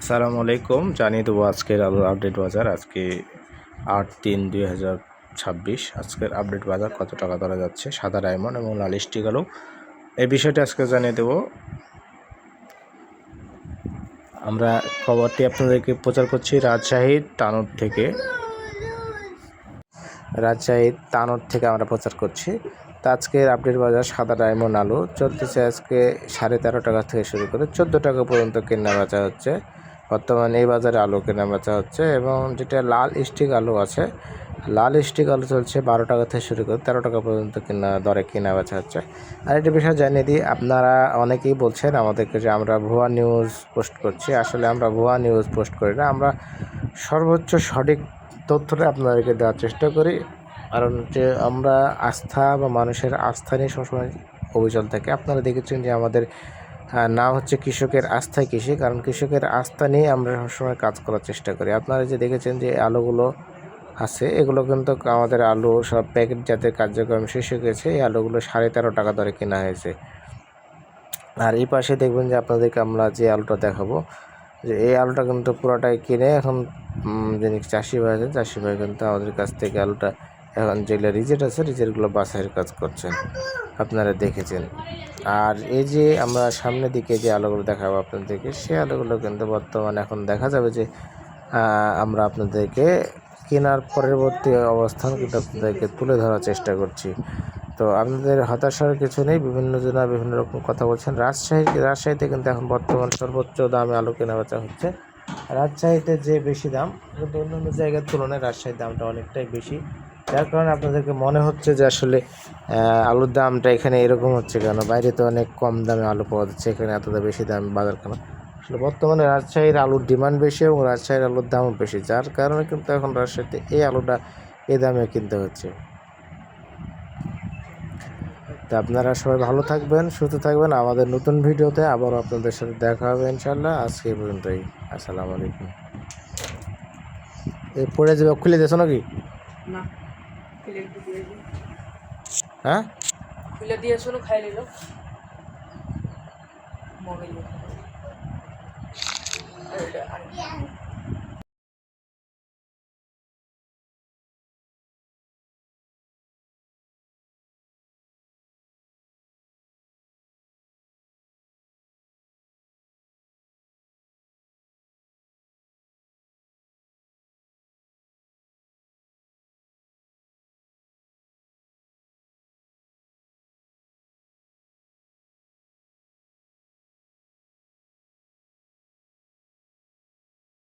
আসসালামু আলাইকুম। জানিয়ে দেবো আজকের আলুর আপডেট বাজার। আজকে 8/3/2026। আজকের আপডেট বাজার কত টাকা ধরা যাচ্ছে সাদা ডায়মন্ড এবং লাল স্টিক আলু, এই বিষয়টি আজকে জানিয়ে দেবো। আমরা খবরটি আপনাদেরকে প্রচার করছি রাজশাহীর তানোর থেকে আমরা প্রচার করছি। তো আজকের আপডেট বাজার সাদা ডায়মন্ড আলু চলতেছে আজকে 13.5 টাকা থেকে শুরু করে 14 টাকা পর্যন্ত কেনা বেচা হচ্ছে। বর্তমানে এই বাজারে আলু কেনা বেচা হচ্ছে। এবং যেটা লাল স্টিক আলু আছে, লাল স্টিক আলু চলছে 12 টাকা থেকে শুরু করে 13 টাকা পর্যন্ত দরে কেনা বেচা হচ্ছে। আর একটা বিষয় জানিয়ে দিই, আপনারা অনেকেই বলছেন আমাদেরকে যে আমরা ভুয়া নিউজ পোস্ট করছি। আসলে আমরা ভুয়া নিউজ পোস্ট করি না, আমরা সর্বোচ্চ সঠিক তথ্যটা আপনাদেরকে দেওয়ার চেষ্টা করি। কারণ যে আমরা আস্থা বা মানুষের আস্থা নিয়ে সবসময় অবিচল থাকে। আপনারা দেখেছেন যে আমাদের নাম হচ্ছে কৃষকের আস্থায় কৃষি, কারণ কৃষকের আস্থা নিয়ে আমরা সবসময় কাজ করার চেষ্টা করি। আপনারা যে দেখেছেন যে আলুগুলো আছে, এগুলো কিন্তু আমাদের আলু সব প্যাকেট জাতের কার্যক্রম শেষ হয়ে গেছে। এই আলুগুলো 13.5 টাকা দরে কেনা হয়েছে। আর এই পাশে দেখবেন যে আপনাদেরকে আমরা যে আলুটা দেখাবো, যে এই আলুটা কিন্তু পুরোটাই কিনে এখন যিনি চাষি ভাই আছেন, চাষি ভাই কিন্তু আমাদের কাছ থেকে আলুটা এখন যেগুলো রিজেক্ট আছে রিজেক্টগুলো বাছাইয়ের কাজ করছেন, আপনারা দেখেছেন। আর এই যে আমরা সামনের দিকে যে আলুগুলো দেখাবো আপনাদেরকে, সেই আলুগুলো কিন্তু বর্তমানে এখন দেখা যাবে যে আমরা আপনাদেরকে কেনার পরবর্তী অবস্থান কিন্তু আপনাদেরকে তুলে ধরার চেষ্টা করছি। তো আপনাদের হতাশার কিছু নেই, বিভিন্ন জনা বিভিন্ন রকম কথা বলছেন। রাজশাহীতে কিন্তু এখন বর্তমান সর্বোচ্চ দামে আলু কেনা বেচা হচ্ছে। রাজশাহীতে যে বেশি দাম, কিন্তু অন্যান্য জায়গার তুলনায় রাজশাহীর দামটা অনেকটাই বেশি। যার কারণে আপনাদেরকে মনে হচ্ছে যে আসলে আলুর দামটা এখানে এরকম হচ্ছে কেন, বাইরে তো অনেক কম দামে আলু পাওয়া যাচ্ছে, এখানে এতটা বেশি দাম বাজার কেন। আসলে বর্তমানে রাজশাহীর আলুর ডিমান্ড বেশি এবং রাজশাহীর আলুর দামও বেশি, যার কারণে কিন্তু এখন রাজশাহীতে এই আলুটা এই দামে কিনতে হচ্ছে। তো আপনারা সবাই ভালো থাকবেন, সুস্থ থাকবেন। আমাদের নতুন ভিডিওতে আবারও আপনাদের সাথে দেখা হবে ইনশাল্লাহ। আজকে এই পর্যন্তই। আসসালামু আলাইকুম। এই পড়ে যাবে, খুলে দিয়েছো নাকি? না, হ্যাঁ, খুলে দিয়েছো, খাই নিল মোবাইল।